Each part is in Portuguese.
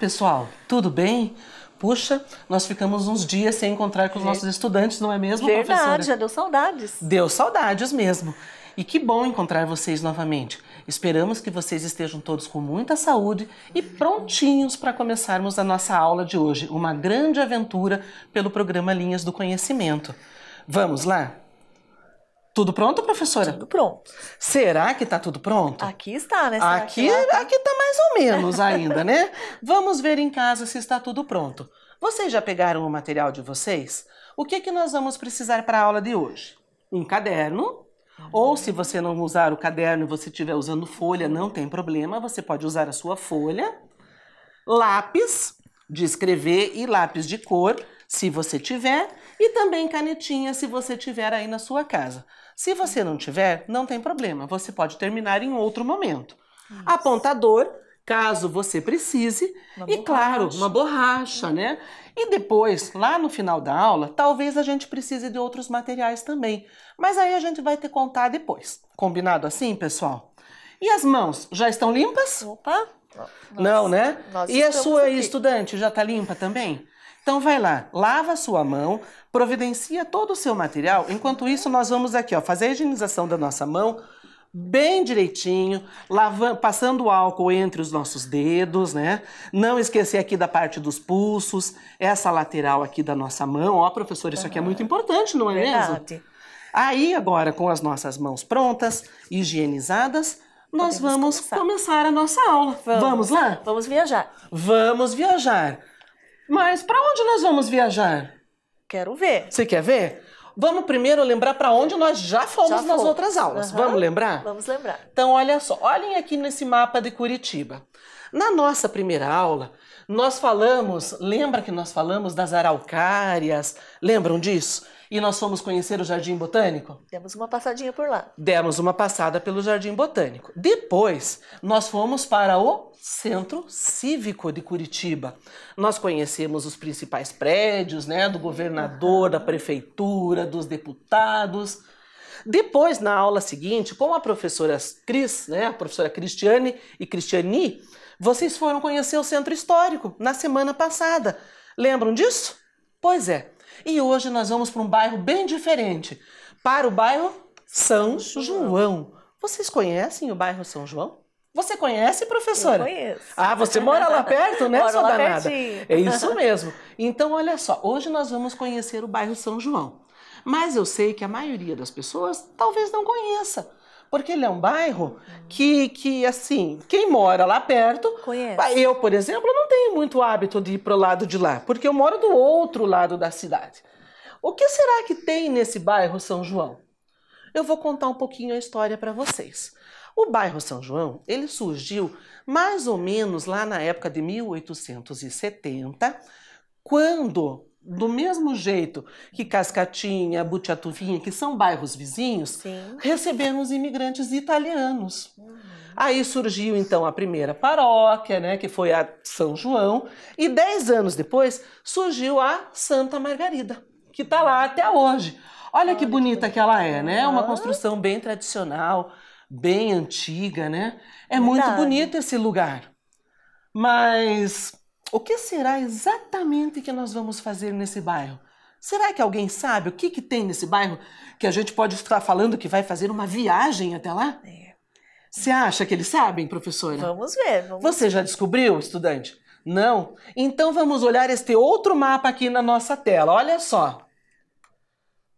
pessoal, tudo bem? Puxa, nós ficamos uns dias sem encontrar com os nossos estudantes, não é mesmo, professora? Verdade, já deu saudades. Deu saudades mesmo. E que bom encontrar vocês novamente. Esperamos que vocês estejam todos com muita saúde e prontinhos para começarmos a nossa aula de hoje. Uma grande aventura pelo programa Linhas do Conhecimento. Vamos lá? Tudo pronto, professora? Tudo pronto. Será que está tudo pronto? Aqui está, né? Aqui tá mais ou menos ainda, né? Vamos ver em casa se está tudo pronto. Vocês já pegaram o material de vocês? O que nós vamos precisar para a aula de hoje? Um caderno. Ou se você não usar o caderno e você estiver usando folha, não tem problema, você pode usar a sua folha. Lápis de escrever e lápis de cor, se você tiver. E também canetinha, se você tiver aí na sua casa. Se você não tiver, não tem problema, você pode terminar em outro momento. Isso. Apontador, caso você precise, claro, uma borracha, né? E depois, lá no final da aula, talvez a gente precise de outros materiais também. Mas aí a gente vai te contar depois. Combinado assim, pessoal? E as mãos, já estão limpas? Opa! Não, né? E a sua aqui. Estudante, já está limpa também? Então vai lá, lava a sua mão, providencia todo o seu material. Enquanto isso, nós vamos aqui, ó, fazer a higienização da nossa mão bem direitinho, passando o álcool entre os nossos dedos, né? Não esquecer aqui da parte dos pulsos, essa lateral aqui da nossa mão. Ó, professora, isso aqui é muito importante, não é mesmo? Aí, agora, com as nossas mãos prontas, higienizadas, nós vamos começar a nossa aula. Vamos lá? Vamos viajar. Vamos viajar. Mas para onde nós vamos viajar? Quero ver. Você quer ver? Vamos primeiro lembrar para onde nós já fomos nas outras aulas. Vamos lembrar? Vamos lembrar. Então, olha só. Olhem aqui nesse mapa de Curitiba. Na nossa primeira aula, nós falamos... Lembra que nós falamos das araucárias? Lembram disso? E nós fomos conhecer o Jardim Botânico? Demos uma passadinha por lá. Demos uma passada pelo Jardim Botânico. Depois, nós fomos para o Centro Cívico de Curitiba. Nós conhecemos os principais prédios, né, do governador, da prefeitura, dos deputados. Depois, na aula seguinte, com a professora Cris, né, a professora Cristiane e Cristiani, vocês foram conhecer o Centro Histórico na semana passada. Lembram disso? Pois é. E hoje nós vamos para um bairro bem diferente, para o bairro São João. Vocês conhecem o bairro São João? Você conhece, professora? Eu conheço. Ah, você mora lá perto, né, Moro sua lá danada? pertinho. É isso mesmo. Então, olha só, hoje nós vamos conhecer o bairro São João. Mas eu sei que a maioria das pessoas talvez não conheça. Porque ele é um bairro que assim, quem mora lá perto... Conhece. Eu, por exemplo, não tenho muito hábito de ir para o lado de lá, porque eu moro do outro lado da cidade. O que será que tem nesse bairro São João? Eu vou contar um pouquinho a história para vocês. O bairro São João, ele surgiu mais ou menos lá na época de 1870, quando... Do mesmo jeito que Cascatinha, Botucatuvinha, que são bairros vizinhos, receberam os imigrantes italianos. Aí surgiu então a primeira paróquia, né, que foi a São João, e 10 anos depois surgiu a Santa Margarida, que está lá até hoje. Olha que bonita que ela é, né? Uma construção bem tradicional, bem antiga, né? É muito bonito esse lugar. Mas... o que será exatamente que nós vamos fazer nesse bairro? Será que alguém sabe o que tem nesse bairro que a gente pode estar falando que vai fazer uma viagem até lá? Você acha que eles sabem, professora? Vamos ver. Você já descobriu, estudante? Não? Então vamos olhar este outro mapa aqui na nossa tela. Olha só.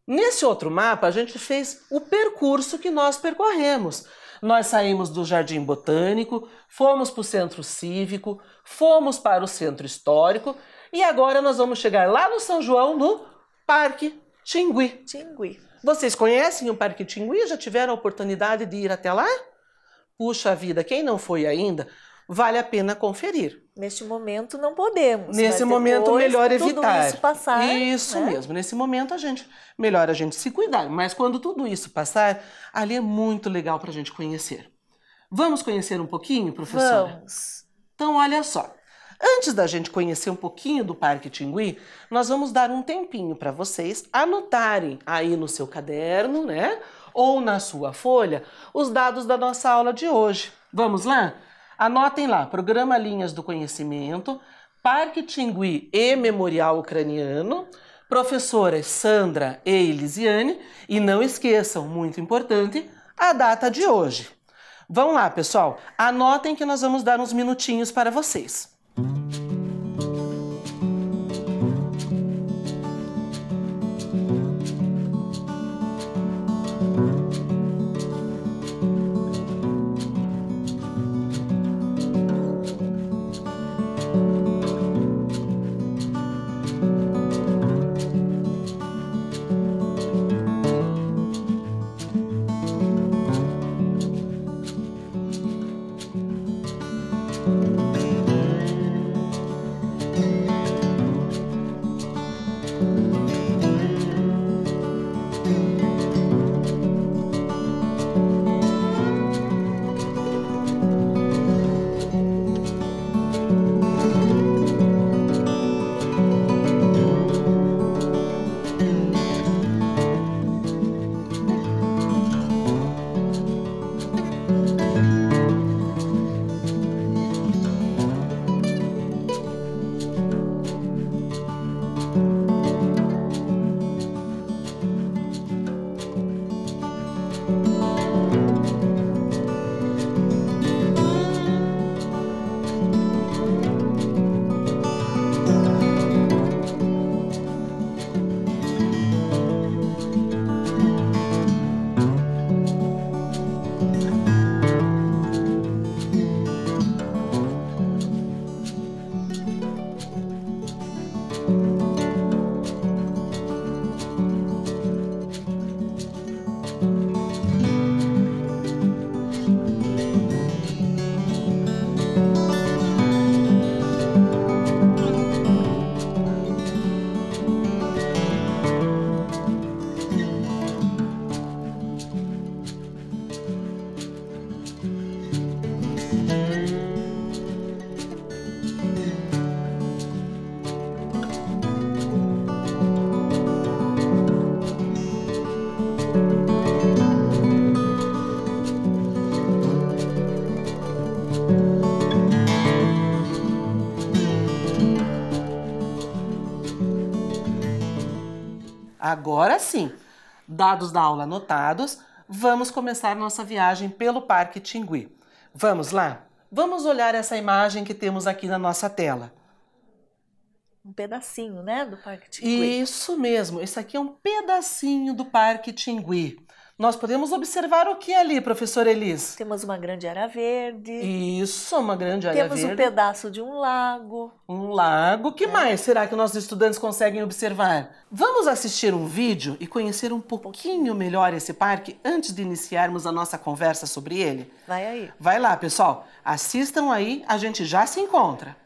Nesse outro mapa, a gente fez o percurso que nós percorremos. Nós saímos do Jardim Botânico, fomos para o Centro Cívico, fomos para o Centro Histórico e agora nós vamos chegar lá no São João, no Parque Tingui. Vocês conhecem o Parque Tingui? Já tiveram a oportunidade de ir até lá? Puxa vida, quem não foi ainda, vale a pena conferir. Neste momento não podemos. Nesse momento melhor evitar. Tudo isso passar. Isso mesmo. Nesse momento melhor a gente se cuidar. Mas quando tudo isso passar, ali é muito legal para a gente conhecer. Vamos conhecer um pouquinho, professora? Vamos. Então, olha só. Antes da gente conhecer um pouquinho do Parque Tingui, nós vamos dar um tempinho para vocês anotarem aí no seu caderno, né? Ou na sua folha, os dados da nossa aula de hoje. Vamos lá? Anotem lá, Programa Linhas do Conhecimento, Parque Tingui e Memorial Ucraniano, professoras Sandra e Elisiane, e não esqueçam, muito importante, a data de hoje. Vão lá, pessoal, anotem que nós vamos dar uns minutinhos para vocês. Agora sim, dados da aula anotados, vamos começar nossa viagem pelo Parque Tingui. Vamos lá? Vamos olhar essa imagem que temos aqui na nossa tela. Um pedacinho, né, do Parque Tingui. Isso mesmo, esse aqui é um pedacinho do Parque Tingui. Nós podemos observar o que ali, professora Elis? Temos uma grande área verde. Isso, uma grande área verde. Temos um pedaço de um lago. Um lago. O que mais será que nossos estudantes conseguem observar? Vamos assistir um vídeo e conhecer um pouquinho melhor esse parque antes de iniciarmos a nossa conversa sobre ele? Vai aí. Vai lá, pessoal. Assistam aí, a gente já se encontra.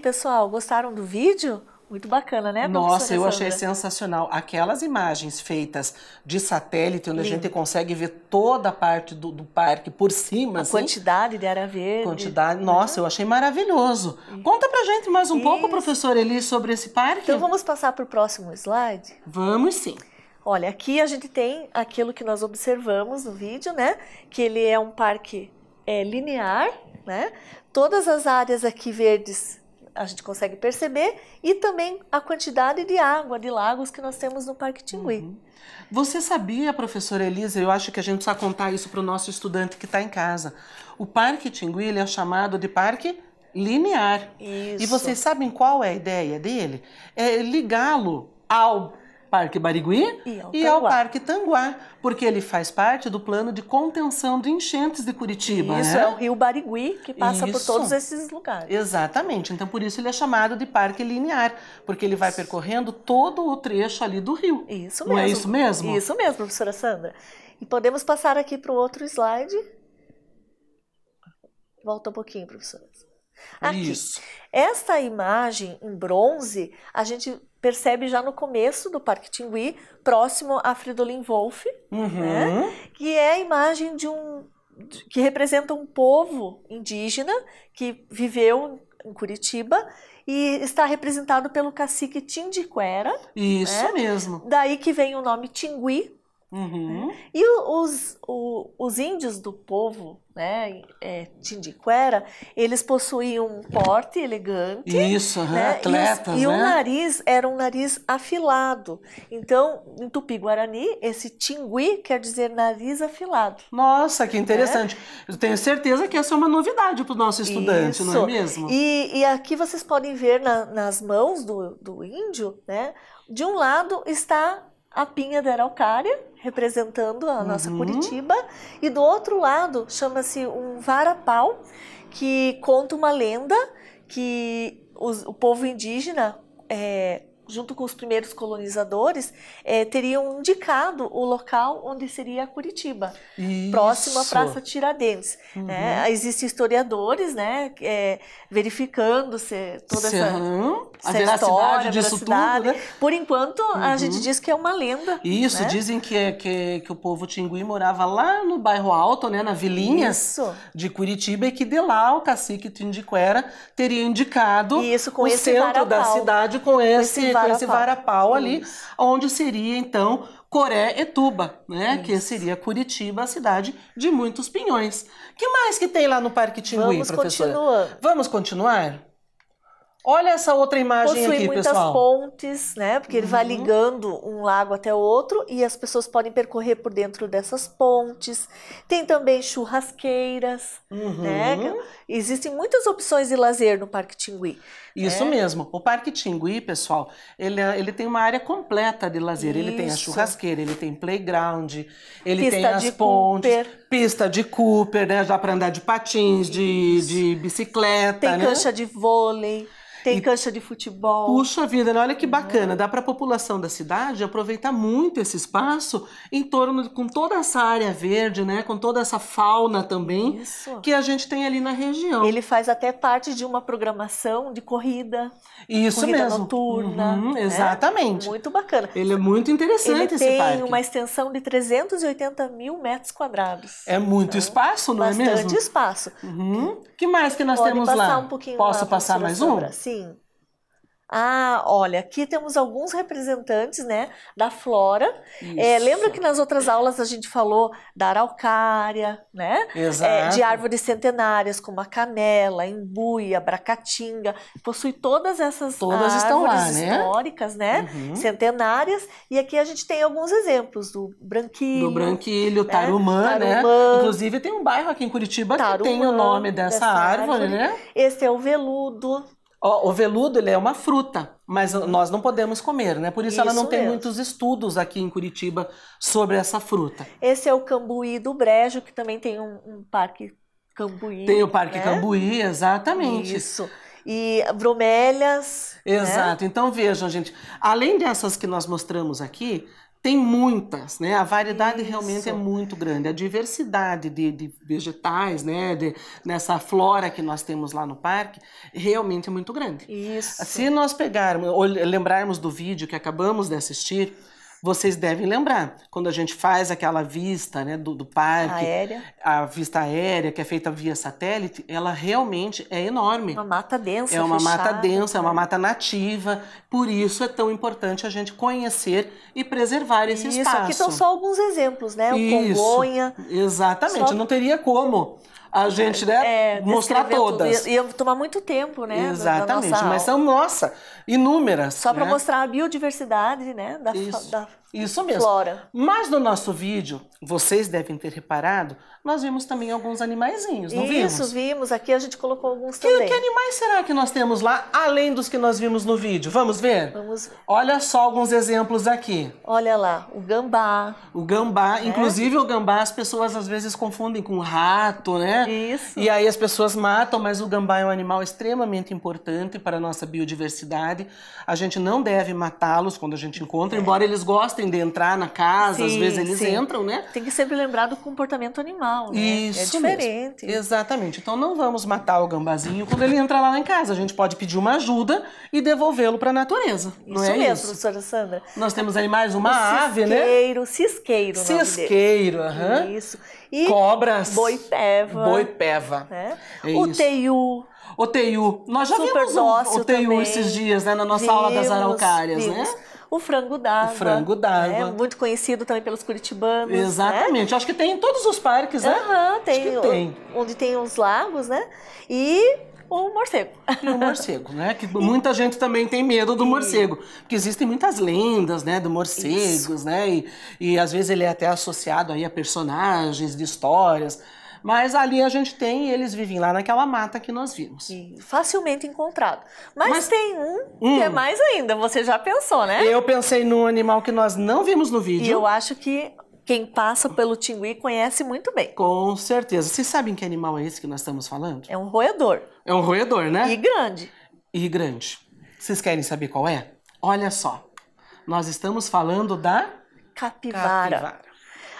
pessoal? Gostaram do vídeo? Muito bacana, né, Nossa, professora eu achei Sandra? sensacional. Aquelas imagens feitas de satélite, onde a Lindo. gente consegue ver toda a parte do parque por cima, A assim, quantidade de área verde. quantidade. Nossa, eu achei maravilhoso. Conta pra gente mais um pouco, professora Eli, sobre esse parque. Então vamos passar para o próximo slide? Vamos sim. Olha, aqui a gente tem aquilo que nós observamos no vídeo, né? Que ele é um parque linear, né? Todas as áreas aqui verdes a gente consegue perceber e também a quantidade de água, de lagos que nós temos no Parque Tingui. Você sabia, professora Elisa, eu acho que a gente precisa contar isso para o nosso estudante que está em casa. O Parque Tingui ele é chamado de parque linear. Isso. E vocês sabem qual é a ideia dele? É ligá-lo ao Parque Barigui e ao Tanguá. Parque Tanguá, porque ele faz parte do plano de contenção de enchentes de Curitiba. Isso, né? é o Rio Barigui que passa por Isso. todos esses lugares. Exatamente, então por isso ele é chamado de parque linear, porque ele vai percorrendo todo o trecho ali do rio. Isso Não mesmo. é isso mesmo? Isso mesmo, professora Sandra. E podemos passar aqui para o outro slide. Volta um pouquinho, professora. Aqui. Isso. Esta imagem em bronze, a gente percebe já no começo do Parque Tingui, próximo a Fridolin Wolff, né? Que é a imagem que representa um povo indígena que viveu em Curitiba e está representado pelo cacique Tindiquera. Isso né? mesmo. Daí que vem o nome Tingui. E os índios do povo, né, Tindiquera, eles possuíam um porte elegante. Isso, né, atletas, e o né? nariz era um nariz afilado. Então, em Tupi-Guarani, esse Tingui quer dizer nariz afilado. Nossa, que interessante. Eu tenho certeza que essa é uma novidade para o nosso estudante, não é mesmo? E aqui vocês podem ver nas mãos do índio, né, de um lado está a pinha da araucária, representando a nossa Curitiba, e do outro lado chama-se um varapau, que conta uma lenda que o povo indígena, junto com os primeiros colonizadores, teriam indicado o local onde seria Curitiba, próximo à Praça Tiradentes. Né? Existem historiadores, né, verificando toda a veracidade disso tudo, né? Por enquanto, a gente diz que é uma lenda. Isso, né? dizem que o povo Tingui morava lá no bairro Alto, né, na vilinha de Curitiba, e que de lá o cacique Tindiquera teria indicado com o esse centro varapau. da cidade com esse varapau ali, Isso. onde seria então Coretuba, né, que seria Curitiba, a cidade de muitos pinhões. Que mais que tem lá no Parque Tingui, professora? Continuando. Vamos continuar? Olha essa outra imagem Possui aqui, muitas pessoal. pontes, né? Porque ele vai ligando um lago até o outro e as pessoas podem percorrer por dentro dessas pontes. Tem também churrasqueiras, né? Existem muitas opções de lazer no Parque Tingui. Isso mesmo. O Parque Tingui, pessoal, ele tem uma área completa de lazer. Ele tem a churrasqueira, ele tem playground, ele tem as pontes, pista de Cooper, né? Dá para andar de patins, de bicicleta, tem né? cancha de vôlei. Tem cancha de futebol. Puxa vida, né? Olha que bacana. Dá para a população da cidade aproveitar muito esse espaço em torno, com toda essa área verde, né? Com toda essa fauna também que a gente tem ali na região. Ele faz até parte de uma programação de corrida. Isso corrida mesmo. noturna. Né? Exatamente. Muito bacana. Ele é muito interessante, esse parque. Ele tem uma extensão de 380 mil metros quadrados. É muito espaço, não é mesmo? Bastante espaço. Que mais que nós temos lá? Pode passar um pouquinho Posso lá, passar mais um? Sim. Olha, aqui temos alguns representantes, né, da flora. Lembra que nas outras aulas a gente falou da araucária, né? Exato. De árvores centenárias, como a canela, a embuia, a bracatinga. Possui todas essas árvores estão lá, históricas, né? Centenárias. E aqui a gente tem alguns exemplos do branquilho. Do branquilho, tarumã, né? Inclusive tem um bairro aqui em Curitiba que tem o nome dessa árvore, né? Esse é o veludo. O veludo, ele é uma fruta, mas nós não podemos comer, né? Por isso ela não tem muitos estudos aqui em Curitiba sobre essa fruta. Esse é o cambuí do Brejo, que também tem um parque cambuí. Tem o Parque Cambuí, exatamente. Isso. E bromélias. Exato. Né? Então vejam, gente, além dessas que nós mostramos aqui, Tem muitas, né? A variedade Isso. realmente é muito grande. A diversidade de vegetais, né? Nessa flora que nós temos lá no parque, realmente é muito grande. Isso. Se nós pegarmos, ou lembrarmos do vídeo que acabamos de assistir, vocês devem lembrar, quando a gente faz aquela vista, né, do parque, Aérea. a vista aérea que é feita via satélite, ela realmente é enorme. Uma mata densa, É uma mata fechada, densa, é uma né? mata nativa, por isso é tão importante a gente conhecer e preservar esse Isso, espaço. aqui estão só alguns exemplos, né? O Isso, Congonha. exatamente, Só- não teria como a gente, né, mostrar descrever tudo. todas. Ia tomar muito tempo, né? Exatamente, da nossa mas aula. são, nossa, inúmeras. Só para né? mostrar a biodiversidade, né? Da Isso mesmo. flora. Mas no nosso vídeo, vocês devem ter reparado, nós vimos também alguns animaizinhos, não vimos? Isso, vimos. Aqui a gente colocou alguns Que também. animais será que nós temos lá, além dos que nós vimos no vídeo? Vamos ver? Vamos ver. Olha só alguns exemplos aqui. Olha lá, o gambá. O gambá, inclusive o gambá as pessoas às vezes confundem com rato, né? Isso. E aí as pessoas matam, mas o gambá é um animal extremamente importante para a nossa biodiversidade. A gente não deve matá-los quando a gente encontra, embora eles gostem de entrar na casa, às Sim, vezes eles sim. entram, né? Tem que sempre lembrar do comportamento animal, né? Isso é diferente. mesmo. Exatamente. Então não vamos matar o gambazinho quando ele entra lá em casa. A gente pode pedir uma ajuda e devolvê-lo para a natureza. Não Isso é mesmo, isso? professora Sandra. Nós temos animais, uma O ave, né? Cisqueiro, o nome dele. Cisqueiro, aham. Isso. E Cobras. boipeva. Boipeva. Né? É O isso. teiu. O teiu. Nós já Super vimos dócil o teiu também. esses dias, né? Na nossa aula das araucárias, vimos. né? O frango d'água. O frango d'água. Né? Muito conhecido também pelos curitibanos. Exatamente. Acho que tem em todos os parques, né? Aham, tem, Acho que tem. onde tem os lagos, né? E o morcego. E o morcego, né? Que muita gente também tem medo do morcego. Porque existem muitas lendas, né? Do morcegos, né? E às vezes ele é até associado aí a personagens de histórias. Mas ali a gente tem, e eles vivem lá naquela mata que nós vimos. E facilmente encontrado. Mas tem um que é Hum. mais ainda, você já pensou, né? Eu pensei num animal que nós não vimos no vídeo. E eu acho que quem passa pelo Tingui conhece muito bem. Com certeza. Vocês sabem que animal é esse que nós estamos falando? É um roedor. É um roedor, né? E grande. E grande. Vocês querem saber qual é? Olha só. Nós estamos falando da Capivara.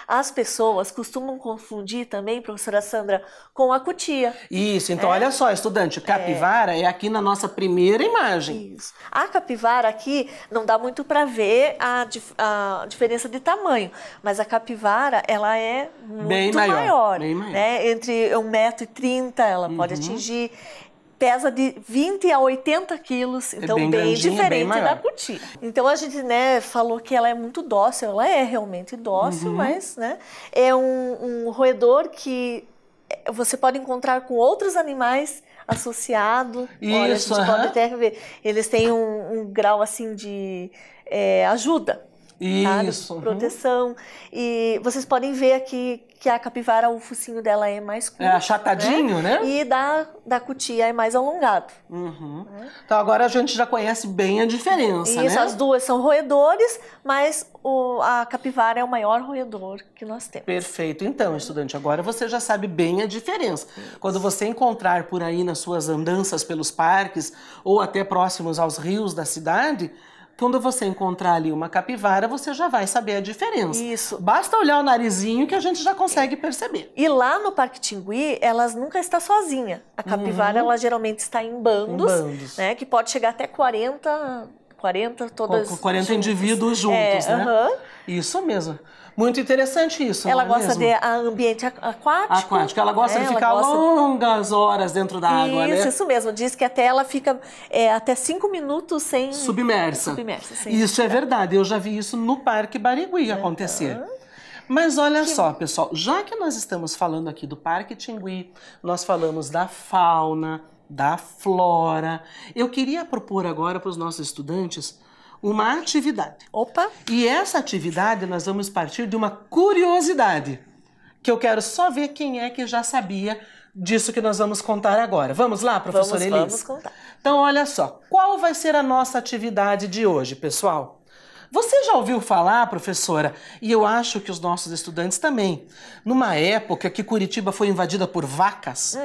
As pessoas costumam confundir também, professora Sandra, com a cutia. Isso, então olha só, estudante, capivara é aqui na nossa primeira imagem. Isso. A capivara aqui não dá muito para ver a diferença de tamanho, mas a capivara ela é muito Bem maior, bem maior. né? Entre 1,30 m ela pode atingir. Pesa de 20 a 80 quilos, então bem bem grandinha, diferente bem maior. da cutia. Então a gente, né, falou que ela é muito dócil, ela é realmente dócil, mas, né, é um roedor que você pode encontrar com outros animais associado. Olha, a Isso, gente pode até ver, eles têm um grau assim de ajuda. Isso. Tá? Proteção. E vocês podem ver aqui que a capivara, o focinho dela é mais curto. É achatadinho, né? E da cutia é mais alongado. Então agora a gente já conhece bem a diferença, Isso, né? as duas são roedores, mas a capivara é o maior roedor que nós temos. Perfeito. Então, estudante, agora você já sabe bem a diferença. Quando você encontrar por aí nas suas andanças pelos parques ou até próximos aos rios da cidade, quando você encontrar ali uma capivara, você já vai saber a diferença. Isso. Basta olhar o narizinho que a gente já consegue perceber. E lá no Parque Tingui, elas nunca estão sozinhas. A capivara, ela geralmente está em bandos, Né? que pode chegar até 40 todas Com 40 juntas. indivíduos juntos, né? aham. Isso mesmo. Muito interessante isso, Ela não é gosta mesmo? de ambiente aquático. Aquático. Ela gosta de ela ficar gosta- longas horas dentro da água, né? Isso mesmo. Diz que até ela fica até 5 minutos sem... Submersa. sem Isso é verdade. Eu já vi isso no Parque Barigui acontecer. Mas olha só, pessoal, já que nós estamos falando aqui do Parque Tingui, nós falamos da fauna, da flora, eu queria propor agora para os nossos estudantes uma atividade. Opa! E essa atividade nós vamos partir de uma curiosidade, que eu quero só ver quem é que já sabia disso que nós vamos contar agora. Vamos lá, professora Elis? Vamos contar. Então, olha só, qual vai ser a nossa atividade de hoje, pessoal? Você já ouviu falar, professora, e eu acho que os nossos estudantes também, numa época que Curitiba foi invadida por vacas,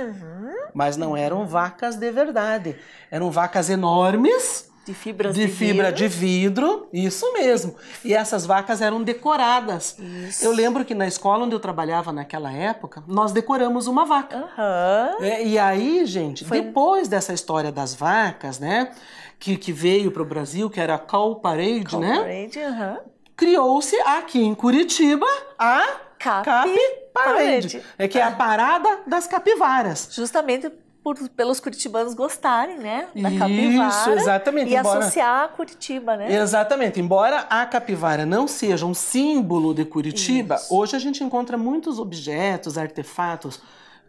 mas não eram vacas de verdade, eram vacas enormes, De fibras de fibra de vidro, isso mesmo. E essas vacas eram decoradas. Isso. Eu lembro que na escola onde eu trabalhava naquela época, nós decoramos uma vaca. E aí, gente, depois dessa história das vacas, né, que veio para o Brasil, que era a Cow Parade, né? Criou-se aqui em Curitiba a Capi Parade, que é a parada das capivaras. Justamente pelos curitibanos gostarem, né, da capivara. Isso, exatamente. E associar a Curitiba, né? Exatamente. Embora a capivara não seja um símbolo de Curitiba, hoje a gente encontra muitos objetos, artefatos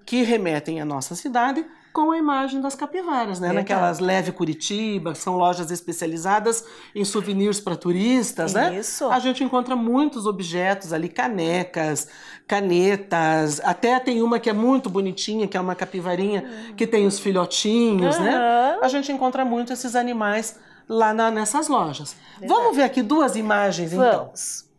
que remetem à nossa cidade com a imagem das capivaras, né? Naquelas Leve Curitiba, são lojas especializadas em souvenirs para turistas, né? Isso. A gente encontra muitos objetos ali, canecas, canetas, até tem uma que é muito bonitinha, que é uma capivarinha que tem os filhotinhos, né? A gente encontra muito esses animais lá nessas lojas. Vamos ver aqui duas imagens, então. Vamos.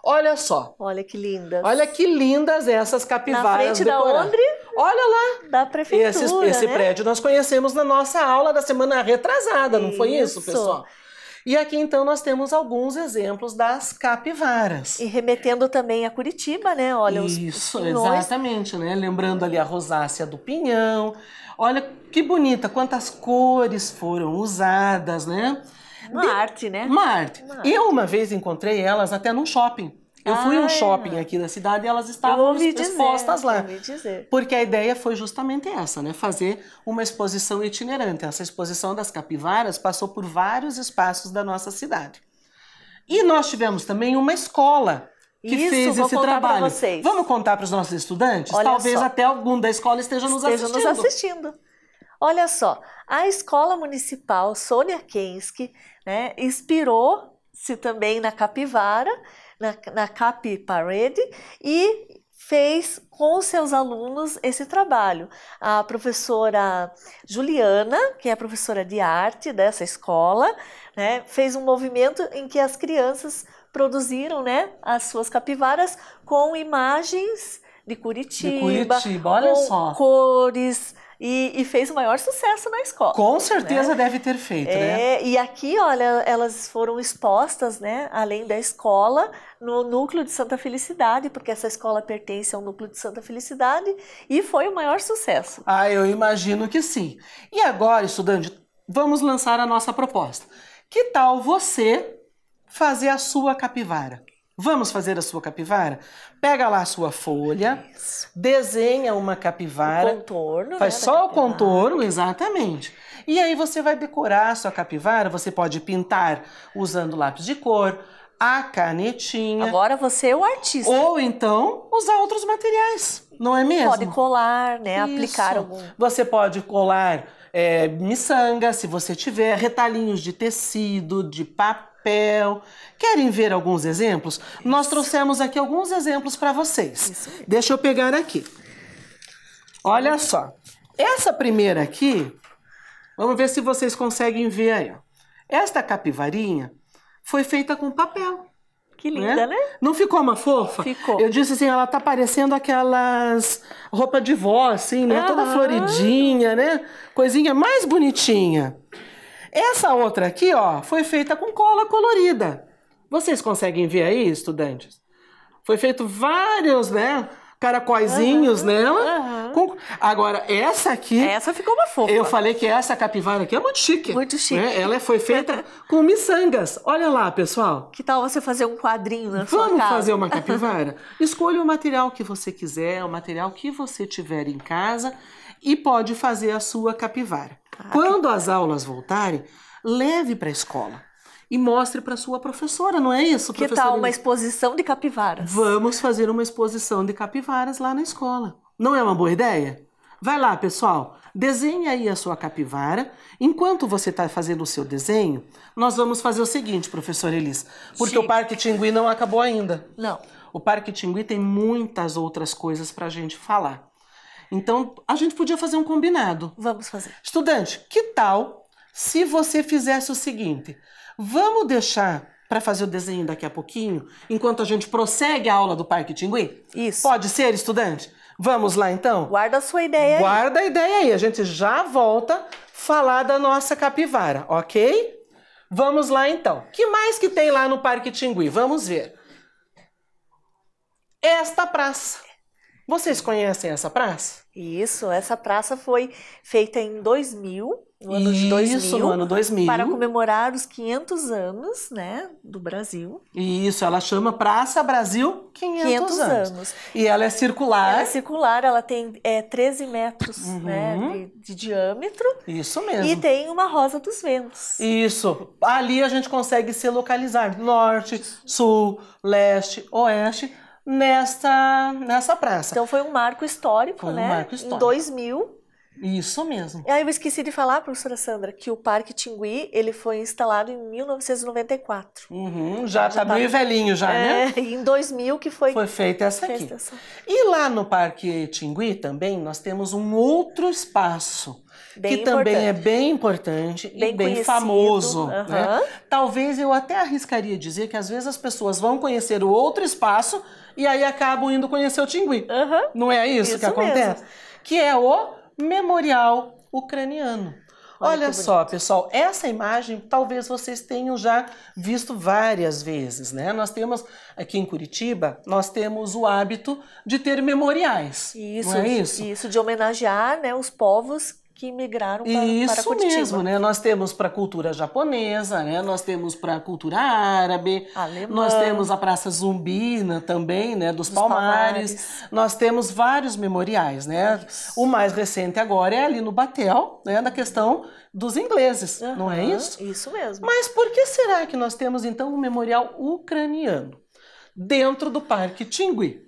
Olha só. Olha que lindas. Olha que lindas essas capivaras. Na frente da onde? Olha lá. Da prefeitura, Esse né? prédio nós conhecemos na nossa aula da semana retrasada, não foi isso, pessoal? E aqui então nós temos alguns exemplos das capivaras. E remetendo também a Curitiba, né? Olha isso, os pinhões. Exatamente, né? Lembrando ali a rosácea do pinhão. Olha que bonita, quantas cores foram usadas, né? Uma arte, né? Uma arte. Eu uma vez encontrei elas até num shopping. Eu fui a um shopping aqui da cidade e elas estavam expostas lá. Porque a ideia foi justamente essa, né? Fazer uma exposição itinerante. Essa exposição das capivaras passou por vários espaços da nossa cidade. E nós tivemos também uma escola que fez esse trabalho. Vamos contar para os nossos estudantes? Olha Talvez só. até algum da escola esteja nos assistindo. Olha só, a Escola Municipal Sônia Kensky, né, inspirou-se também na capivara, na Capi Parade, e fez com seus alunos esse trabalho. A professora Juliana, que é a professora de arte dessa escola, né, fez um movimento em que as crianças produziram, né, as suas capivaras com imagens de Curitiba, olha só. Cores, e fez o maior sucesso na escola. Com certeza deve ter feito, né? E aqui, olha, elas foram expostas, né, além da escola, no núcleo de Santa Felicidade, porque essa escola pertence ao núcleo de Santa Felicidade, e foi o maior sucesso. Eu imagino que sim. E agora, estudante, vamos lançar a nossa proposta. Que tal você fazer a sua capivara? Vamos fazer a sua capivara? Pega lá a sua folha, desenha uma capivara. O contorno, faz só o contorno, exatamente. E aí você vai decorar a sua capivara, você pode pintar usando lápis de cor, a canetinha. Agora você é o artista. Ou então usar outros materiais, não é mesmo? Pode colar, né? Aplicar algum. Você pode colar miçanga, se você tiver, retalhinhos de tecido, de papel. Querem ver alguns exemplos? Nós trouxemos aqui alguns exemplos para vocês. Deixa eu pegar aqui. Olha só. Essa primeira aqui, vamos ver se vocês conseguem ver aí. Ó. Esta capivarinha foi feita com papel. Que linda, né? Não ficou uma fofa? Ficou. Eu disse assim, ela tá parecendo aquelas roupa de vó, assim, né? Toda floridinha, né? Coisinha mais bonitinha. Essa outra aqui, ó, foi feita com cola colorida. Vocês conseguem ver aí, estudantes? Foi feito vários, né, caracóizinhos nela. Agora, essa aqui... Essa ficou uma fofa. Eu falei que essa capivara aqui é muito chique. Muito chique. Né? Ela foi feita com miçangas. Olha lá, pessoal. Que tal você fazer um quadrinho na sua casa? Vamos fazer uma capivara? Escolha o material que você quiser, o material que você tiver em casa e pode fazer a sua capivara. Quando as aulas voltarem, leve para a escola e mostre para sua professora, não é isso, professora? Que tal uma exposição de capivaras? Vamos fazer uma exposição de capivaras lá na escola. Não é uma boa ideia? Vai lá, pessoal, desenhe aí a sua capivara. Enquanto você está fazendo o seu desenho, nós vamos fazer o seguinte, professora Elis, porque o Parque Tingui não acabou ainda. Não. O Parque Tingui tem muitas outras coisas para a gente falar. Então, a gente podia fazer um combinado. Vamos fazer. Estudante, que tal se você fizesse o seguinte? Vamos deixar para fazer o desenho daqui a pouquinho, enquanto a gente prossegue a aula do Parque Tingui? Isso. Pode ser, estudante? Vamos lá então? Guarda a sua ideia aí. Guarda a ideia aí, a gente já volta falar da nossa capivara, ok? Vamos lá então. O que mais que tem lá no Parque Tingui? Vamos ver. Esta praça. Vocês conhecem essa praça? Isso, essa praça foi feita em 2000, no ano de 2000. Isso, no ano 2000. Para comemorar os 500 anos, né, do Brasil. Isso, ela chama Praça Brasil 500 anos. E ela é circular. Ela é circular, ela tem 13 metros né, de diâmetro. Isso mesmo. E tem uma Rosa dos Ventos. Isso. Ali a gente consegue se localizar norte, sul, leste, oeste, nessa praça. Então foi um marco histórico, né? Marco histórico. Em 2000. Isso mesmo. E aí eu esqueci de falar, professora Sandra, que o Parque Tingui, ele foi instalado em 1994. Já tá meio velhinho já, né? Em 2000 que foi feita essa aqui. E lá no Parque Tingui também nós temos um outro espaço que também é bem importante e bem famoso. Né? Talvez eu até arriscaria dizer que às vezes as pessoas vão conhecer o outro espaço e aí acabam indo conhecer o Tingui. Não é isso que acontece? Mesmo. Que é o Memorial Ucraniano. Olha só, pessoal, essa imagem talvez vocês tenham já visto várias vezes, né? Nós temos aqui em Curitiba, nós temos o hábito de ter memoriais. Isso, não é isso? Isso, de homenagear, né, os povos que migraram para Curitiba. Isso mesmo, né? Nós temos para a cultura japonesa, né? Nós temos para a cultura árabe, alemã. Nós temos a Praça Zumbina também, né? Dos Palmares. Nós temos vários memoriais, né? Isso. O mais recente agora é ali no Batel, né? Na questão dos ingleses, não é isso? Isso mesmo. Mas por que será que nós temos então um memorial ucraniano dentro do Parque Tingui?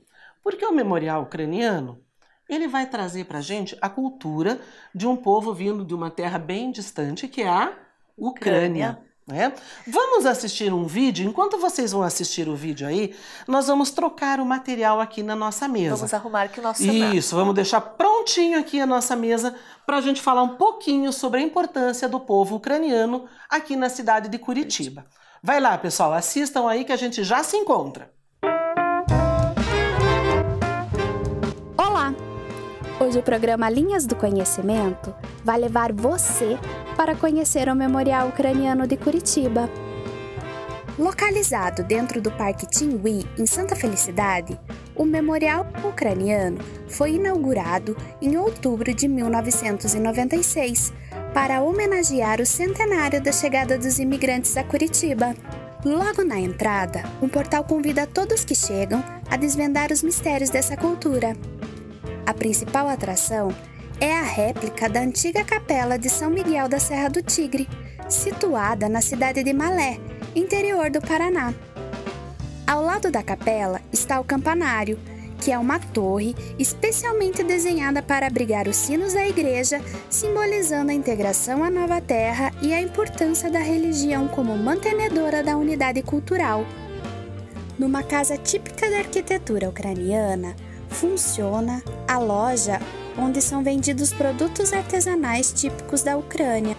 Porque o memorial ucraniano ele vai trazer para a gente a cultura de um povo vindo de uma terra bem distante, que é a Ucrânia. Né? Vamos assistir um vídeo. Enquanto vocês vão assistir o vídeo aí, nós vamos trocar o material aqui na nossa mesa. Vamos arrumar aqui o nosso cenário. Isso, vamos deixar prontinho aqui a nossa mesa para a gente falar um pouquinho sobre a importância do povo ucraniano aqui na cidade de Curitiba. Vai lá, pessoal, assistam aí que a gente já se encontra. Olá! Hoje o programa Linhas do Conhecimento vai levar você para conhecer o Memorial Ucraniano de Curitiba. Localizado dentro do Parque Tingui, em Santa Felicidade, o Memorial Ucraniano foi inaugurado em outubro de 1996 para homenagear o centenário da chegada dos imigrantes a Curitiba. Logo na entrada, um portal convida todos que chegam a desvendar os mistérios dessa cultura. A principal atração é a réplica da antiga capela de São Miguel da Serra do Tigre, situada na cidade de Malé, interior do Paraná. Ao lado da capela está o campanário, que é uma torre especialmente desenhada para abrigar os sinos da igreja, simbolizando a integração à nova terra e a importância da religião como mantenedora da unidade cultural. Numa casa típica da arquitetura ucraniana, funciona a loja onde são vendidos produtos artesanais típicos da Ucrânia.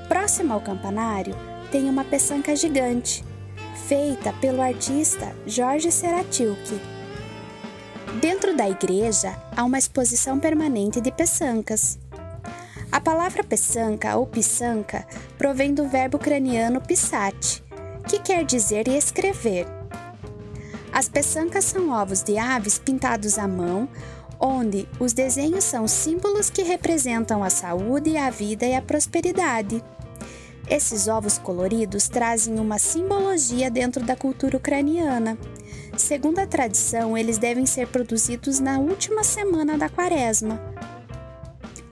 Próximo ao campanário tem uma peçanca gigante, feita pelo artista Jorge Seratilki. Dentro da igreja há uma exposição permanente de peçancas. A palavra peçanca ou pisanka provém do verbo ucraniano pisat, que quer dizer escrever. As peçancas são ovos de aves pintados à mão, onde os desenhos são símbolos que representam a saúde, a vida e a prosperidade. Esses ovos coloridos trazem uma simbologia dentro da cultura ucraniana. Segundo a tradição, eles devem ser produzidos na última semana da Quaresma.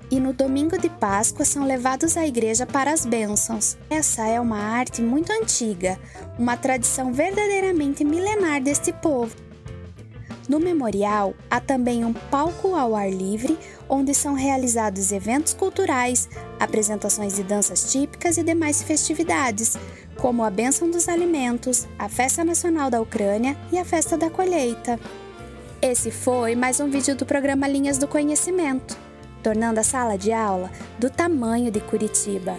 E no domingo de Páscoa são levados à igreja para as bênçãos. Essa é uma arte muito antiga, uma tradição verdadeiramente milenar deste povo. No memorial, há também um palco ao ar livre, onde são realizados eventos culturais, apresentações de danças típicas e demais festividades, como a Bênção dos Alimentos, a Festa Nacional da Ucrânia e a Festa da Colheita. Esse foi mais um vídeo do programa Linhas do Conhecimento, tornando a sala de aula do tamanho de Curitiba.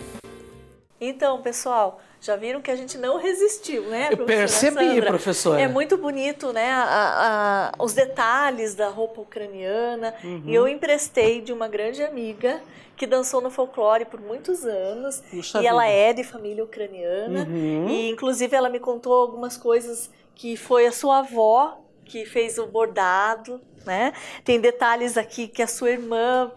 Então, pessoal, Já viram que a gente não resistiu, né, Eu percebi, Sandra? professora. É muito bonito, né, os detalhes da roupa ucraniana. E eu emprestei de uma grande amiga que dançou no folclore por muitos anos. Puxa e ela vida. é de família ucraniana. E, inclusive, ela me contou algumas coisas que foi a sua avó que fez o bordado, né? Tem detalhes aqui que a sua irmã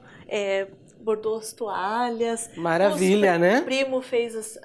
bordou as toalhas. Maravilha, né? O primo fez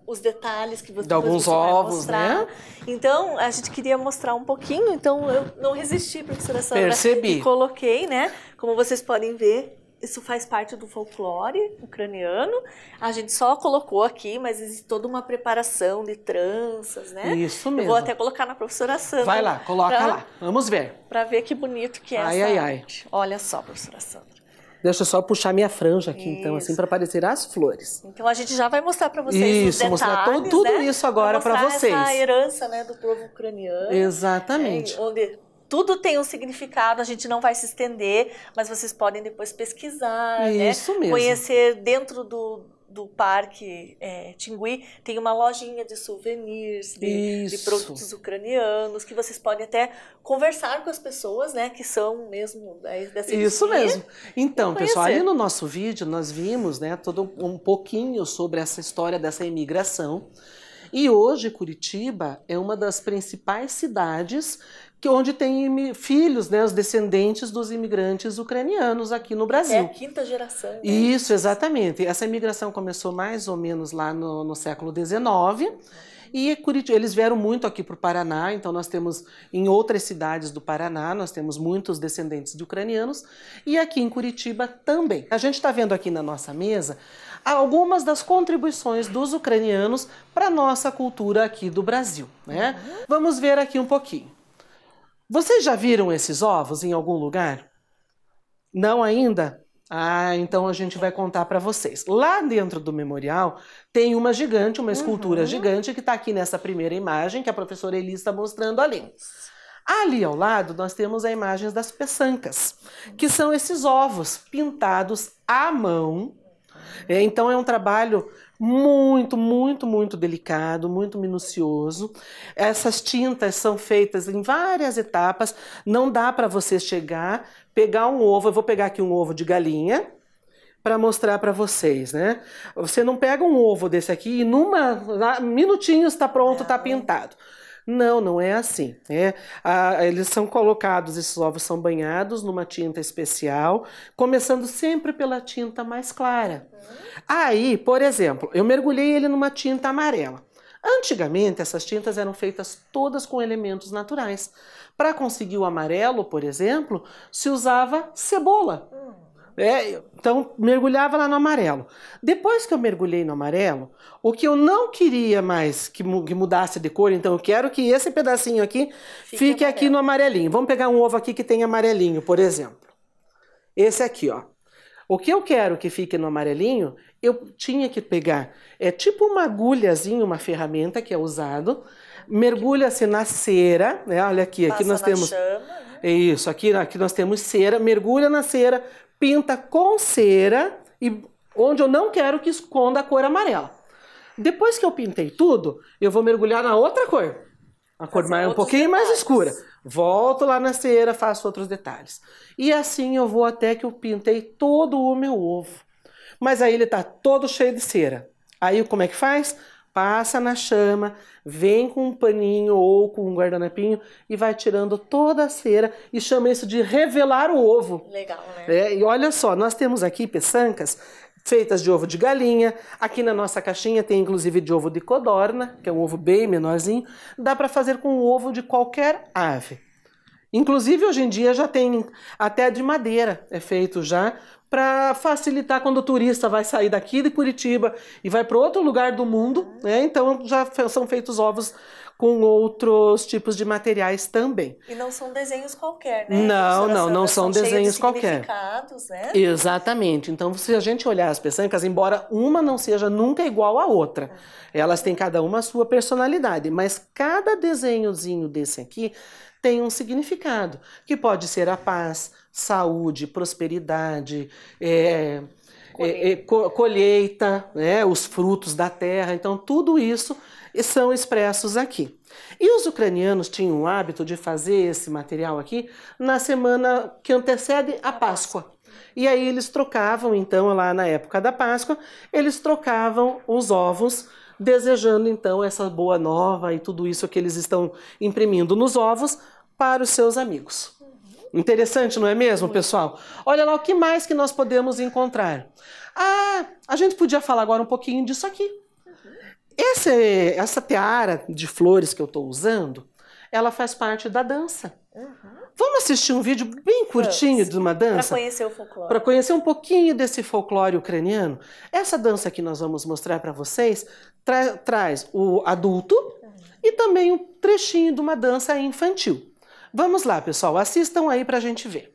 os detalhes que você De alguns você vai ovos, mostrar. né? Então, a gente queria mostrar um pouquinho, então eu não resisti, professora Sandra. Percebi. E coloquei, né? Como vocês podem ver, isso faz parte do folclore ucraniano. A gente só colocou aqui, mas existe toda uma preparação de tranças, né? Isso Eu mesmo. vou até colocar na professora Sandra. Vai lá, coloca lá. Vamos ver. Para ver que bonito que é Ai, essa ai, arte. Olha só, professora Sandra. Deixa eu só puxar minha franja aqui, então, Isso. assim, para aparecer as flores. Então a gente já vai mostrar para vocês Isso, os detalhes, mostrar tudo né? isso agora para mostrar vocês. essa herança, né, do povo ucraniano. Exatamente. Onde tudo tem um significado, a gente não vai se estender, mas vocês podem depois pesquisar, Isso né? mesmo. Conhecer dentro do Parque Tingui, tem uma lojinha de souvenirs, de Isso. produtos ucranianos, que vocês podem até conversar com as pessoas, né, que são mesmo dessa Isso etnia. mesmo. Então, Conhecer. pessoal, ali no nosso vídeo nós vimos, né, todo um pouquinho sobre essa história dessa imigração. E hoje Curitiba é uma das principais cidades onde tem filhos, né, os descendentes dos imigrantes ucranianos aqui no Brasil. É a quinta geração. Né? Isso, exatamente. Essa imigração começou mais ou menos lá no século XIX. E eles vieram muito aqui para o Paraná, então nós temos em outras cidades do Paraná, nós temos muitos descendentes de ucranianos, e aqui em Curitiba também. A gente está vendo aqui na nossa mesa algumas das contribuições dos ucranianos para a nossa cultura aqui do Brasil, né? Vamos ver aqui um pouquinho. Vocês já viram esses ovos em algum lugar? Não ainda? Ah, então a gente vai contar para vocês. Lá dentro do memorial tem uma gigante, uma escultura gigante que está aqui nessa primeira imagem que a professora Elis está mostrando ali. Ali ao lado nós temos as imagens das peçancas, que são esses ovos pintados à mão. Então é um trabalho muito, muito, muito delicado, muito minucioso. Essas tintas são feitas em várias etapas. Não dá para você chegar, pegar um ovo. Eu vou pegar aqui um ovo de galinha para mostrar para vocês, né? Você não pega um ovo desse aqui e minutinhos está pronto, está pintado. Não, não é assim. Eles são colocados, esses ovos são banhados numa tinta especial, começando sempre pela tinta mais clara. Aí, por exemplo, eu mergulhei ele numa tinta amarela. Antigamente, essas tintas eram feitas todas com elementos naturais. Para conseguir o amarelo, por exemplo, se usava cebola. Então, mergulhava lá no amarelo. Depois que eu mergulhei no amarelo, o que eu não queria mais que mudasse de cor, então eu quero que esse pedacinho aqui fique aqui no amarelinho. Vamos pegar um ovo aqui que tem amarelinho, por exemplo. Esse aqui, ó. O que eu quero que fique no amarelinho, eu tinha que pegar, tipo uma agulhazinha, uma ferramenta que é usado, mergulha-se na cera, né? Olha aqui, aqui nós temos... Chama, né? Isso, aqui nós temos cera, mergulha na cera, pinta com cera, e onde eu não quero que esconda a cor amarela. Depois que eu pintei tudo, eu vou mergulhar na outra cor. A cor um pouquinho mais escura. Volto lá na cera, faço outros detalhes. E assim eu vou até que eu pintei todo o meu ovo. Mas aí ele tá todo cheio de cera. Aí como é que faz? Passa na chama, vem com um paninho ou com um guardanapinho e vai tirando toda a cera e chama isso de revelar o ovo. Legal, né? E olha só, nós temos aqui peçancas feitas de ovo de galinha. Aqui na nossa caixinha tem inclusive de ovo de codorna, que é um ovo bem menorzinho. Dá para fazer com o ovo de qualquer ave. Inclusive hoje em dia já tem até de madeira, é feito já, para facilitar quando o turista vai sair daqui de Curitiba e vai para outro lugar do mundo, né? Então já são feitos ovos com outros tipos de materiais também. E não são desenhos qualquer, né? Não são desenhos qualquer. Né? Exatamente. Então, se a gente olhar as peçancas, embora uma não seja nunca igual à outra, elas têm cada uma a sua personalidade, mas cada desenhozinho desse aqui tem um significado, que pode ser a paz, saúde, prosperidade, colheita, né, os frutos da terra. Então, tudo isso são expressos aqui. E os ucranianos tinham o hábito de fazer esse material aqui na semana que antecede a Páscoa. E aí eles trocavam, então, lá na época da Páscoa, eles trocavam os ovos, desejando, então, essa boa nova e tudo isso que eles estão imprimindo nos ovos para os seus amigos. Interessante, não é mesmo, pessoal? Olha lá o que mais que nós podemos encontrar. Ah, a gente podia falar agora um pouquinho disso aqui. Essa tiara de flores que eu estou usando, ela faz parte da dança. Vamos assistir um vídeo bem curtinho de uma dança? Para conhecer o folclore. Para conhecer um pouquinho desse folclore ucraniano. Essa dança que nós vamos mostrar para vocês traz o adulto e também um trechinho de uma dança infantil. Vamos lá, pessoal, assistam aí para a gente ver.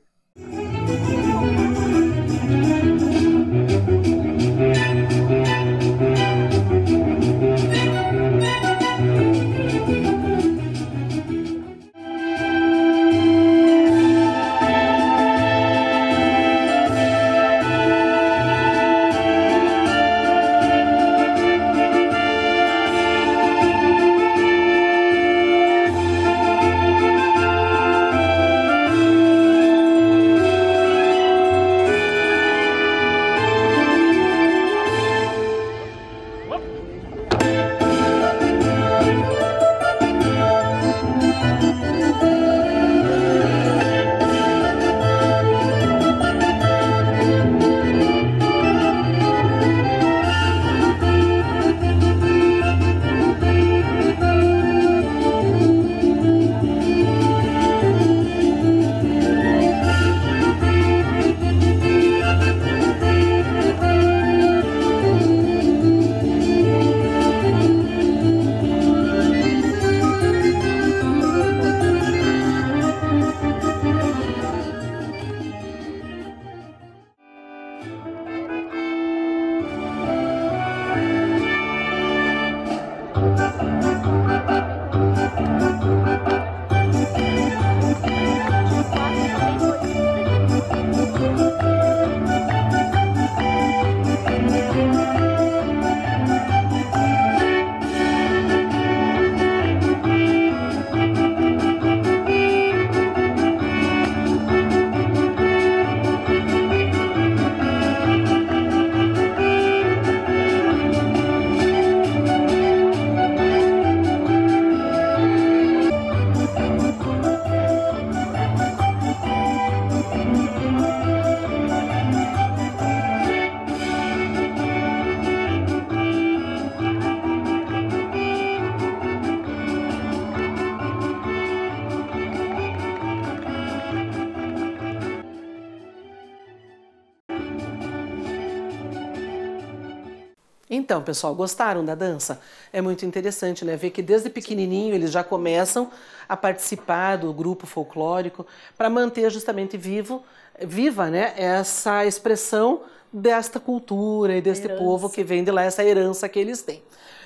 Então, pessoal, gostaram da dança? É muito interessante, né? Ver que desde pequenininho eles já começam a participar do grupo folclórico para manter justamente viva, né, essa expressão desta cultura e deste povo que vem de lá, essa herança que eles têm.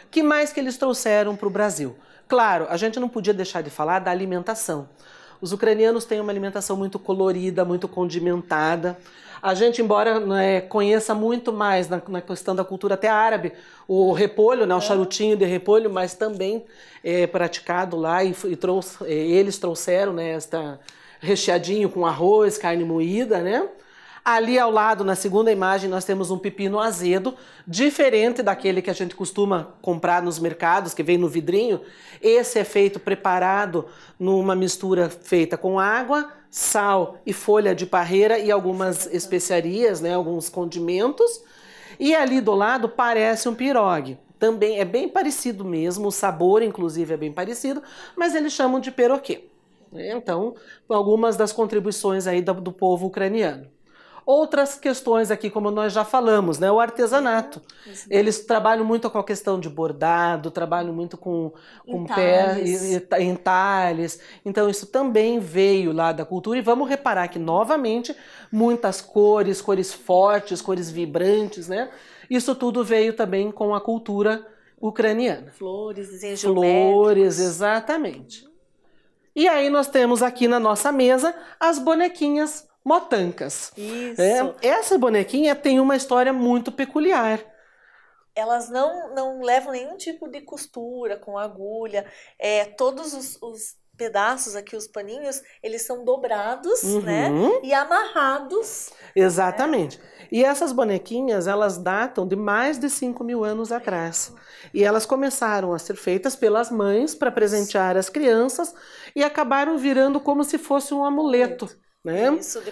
O que mais que eles trouxeram para o Brasil? Claro, a gente não podia deixar de falar da alimentação. Os ucranianos têm uma alimentação muito colorida, muito condimentada. A gente, embora conheça muito mais na questão da cultura até árabe, o repolho, né, o charutinho de repolho, mas também é praticado lá e eles trouxeram, né, esta recheadinho com arroz, carne moída, né? Ali ao lado, na segunda imagem, nós temos um pepino azedo, diferente daquele que a gente costuma comprar nos mercados, que vem no vidrinho. Esse é feito preparado numa mistura feita com água, sal e folha de parreira e algumas especiarias, né, alguns condimentos. E ali do lado parece um pirogue. Também é bem parecido mesmo, o sabor inclusive é bem parecido, mas eles chamam de peroquê. Então, algumas das contribuições aí do povo ucraniano. Outras questões aqui, como nós já falamos, né? O artesanato. Eles trabalham muito com a questão de bordado, trabalham muito com entalhes. Então isso também veio lá da cultura. E vamos reparar que, novamente, muitas cores fortes, cores vibrantes, né? Isso tudo veio também com a cultura ucraniana. Flores, desenhos Flores, exatamente. E aí nós temos aqui na nossa mesa as bonequinhas motancas. Isso. Essa bonequinha tem uma história muito peculiar. Elas não levam nenhum tipo de costura com agulha. Todos os pedaços aqui, os paninhos, eles são dobrados, né? E amarrados. Exatamente. E essas bonequinhas, elas datam de mais de 5.000 anos atrás. E elas começaram a ser feitas pelas mães para presentear as crianças e acabaram virando como se fosse um amuleto, né? Isso,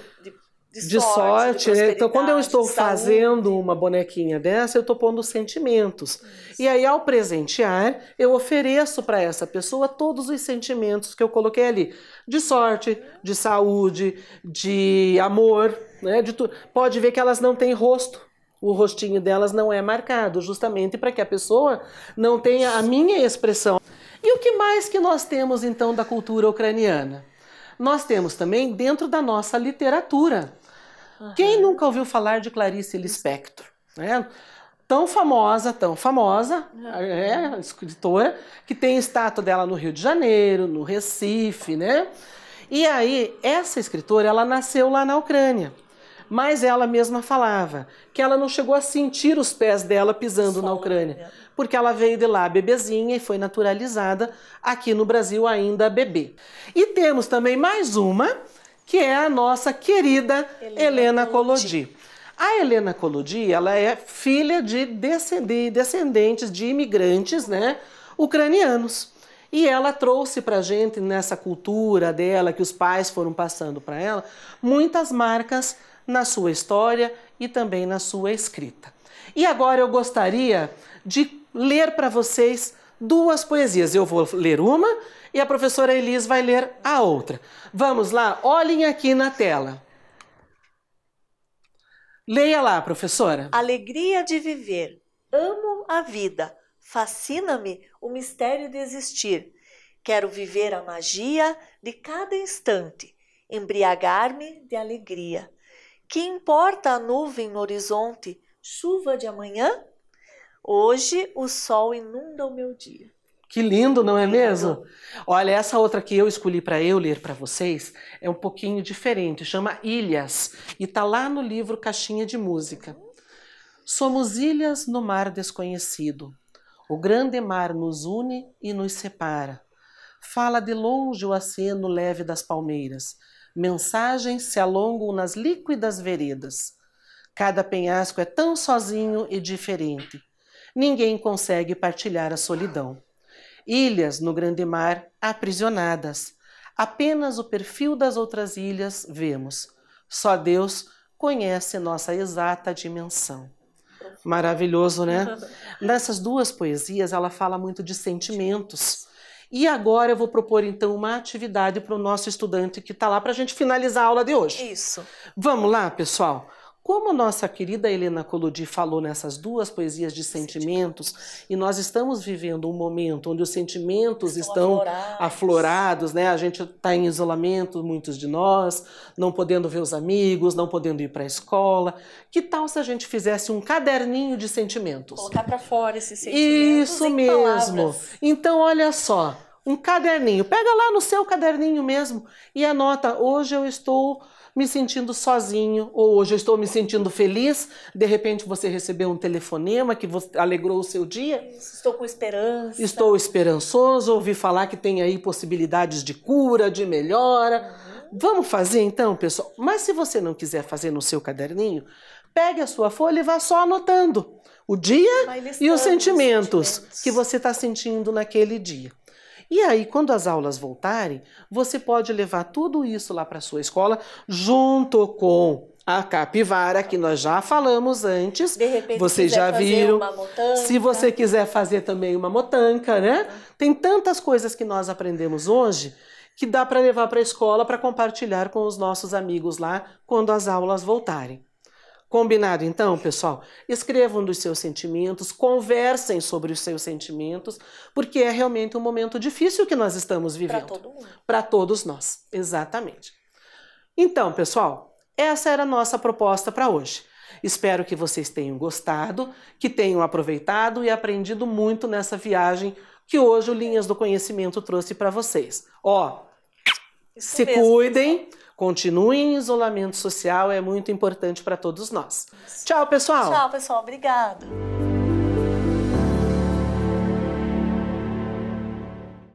de sorte, Então, quando eu estou de fazendo uma bonequinha dessa, eu estou pondo sentimentos. Isso. E aí, ao presentear, eu ofereço para essa pessoa todos os sentimentos que eu coloquei ali. De sorte, de saúde, de amor, né? Pode ver que elas não têm rosto. O rostinho delas não é marcado, justamente para que a pessoa não tenha a minha expressão. E o que mais que nós temos, então, da cultura ucraniana? Nós temos também dentro da nossa literatura. Quem nunca ouviu falar de Clarice Lispector? Né? Tão famosa, escritora, que tem estátua dela no Rio de Janeiro, no Recife, né? E aí, essa escritora, ela nasceu lá na Ucrânia. Mas ela mesma falava que ela não chegou a sentir os pés dela pisando na Ucrânia, porque ela veio de lá bebezinha e foi naturalizada aqui no Brasil ainda bebê. E temos também mais uma, que é a nossa querida Helena Collodi. A Helena Collodi, ela é filha de descendentes de imigrantes, né, ucranianos. E ela trouxe para a gente, nessa cultura dela, que os pais foram passando para ela, muitas marcas na sua história e também na sua escrita. E agora eu gostaria de ler para vocês duas poesias. Eu vou ler uma e a professora Elis vai ler a outra. Vamos lá? Olhem aqui na tela. Leia lá, professora. Alegria de viver. Amo a vida. Fascina-me o mistério de existir. Quero viver a magia de cada instante. Embriagar-me de alegria. Que importa a nuvem no horizonte? Chuva de amanhã? Hoje o sol inunda o meu dia. Que lindo, não é mesmo? Olha, essa outra que eu escolhi para eu ler para vocês é um pouquinho diferente, chama Ilhas, e está lá no livro Caixinha de Música. Somos ilhas no mar desconhecido. O grande mar nos une e nos separa. Fala de longe o aceno leve das palmeiras. Mensagens se alongam nas líquidas veredas. Cada penhasco é tão sozinho e diferente. Ninguém consegue partilhar a solidão. Ilhas no grande mar aprisionadas. Apenas o perfil das outras ilhas vemos. Só Deus conhece nossa exata dimensão. Maravilhoso, né? Nessas duas poesias, ela fala muito de sentimentos. E agora eu vou propor, então, uma atividade para o nosso estudante que está lá para a gente finalizar a aula de hoje. Isso. Vamos lá, pessoal? Como nossa querida Helena Collodi falou nessas duas poesias de sentimentos, e nós estamos vivendo um momento onde os sentimentos estão aflorados, né? A gente está em isolamento, muitos de nós, não podendo ver os amigos, não podendo ir para a escola. Que tal se a gente fizesse um caderninho de sentimentos? Colocar para fora esses sentimentos. Isso mesmo. Então, olha só, um caderninho. Pega lá no seu caderninho mesmo e anota: hoje eu estou me sentindo sozinho, ou hoje eu estou me sentindo feliz. De repente você recebeu um telefonema que alegrou o seu dia. Estou com esperança. Estou esperançoso, ouvi falar que tem aí possibilidades de cura, de melhora. Vamos fazer então, pessoal? Mas se você não quiser fazer no seu caderninho, pegue a sua folha e vá só anotando o dia e os sentimentos que você está sentindo naquele dia. E aí, quando as aulas voltarem, você pode levar tudo isso lá para a sua escola, junto com a capivara, que nós já falamos antes. De repente, vocês já viram. Uma motanca. Se você quiser fazer também uma motanca, né? Tem tantas coisas que nós aprendemos hoje que dá para levar para a escola para compartilhar com os nossos amigos lá quando as aulas voltarem. Combinado então, pessoal? Escrevam dos seus sentimentos, conversem sobre os seus sentimentos, porque é realmente um momento difícil que nós estamos vivendo. Para todo mundo. Para todos nós, exatamente. Então, pessoal, essa era a nossa proposta para hoje. Espero que vocês tenham gostado, que tenham aproveitado e aprendido muito nessa viagem que hoje o Linhas do Conhecimento trouxe para vocês. Ó, se cuidem. Continue em isolamento social, é muito importante para todos nós. Tchau, pessoal! Tchau, pessoal. Obrigada.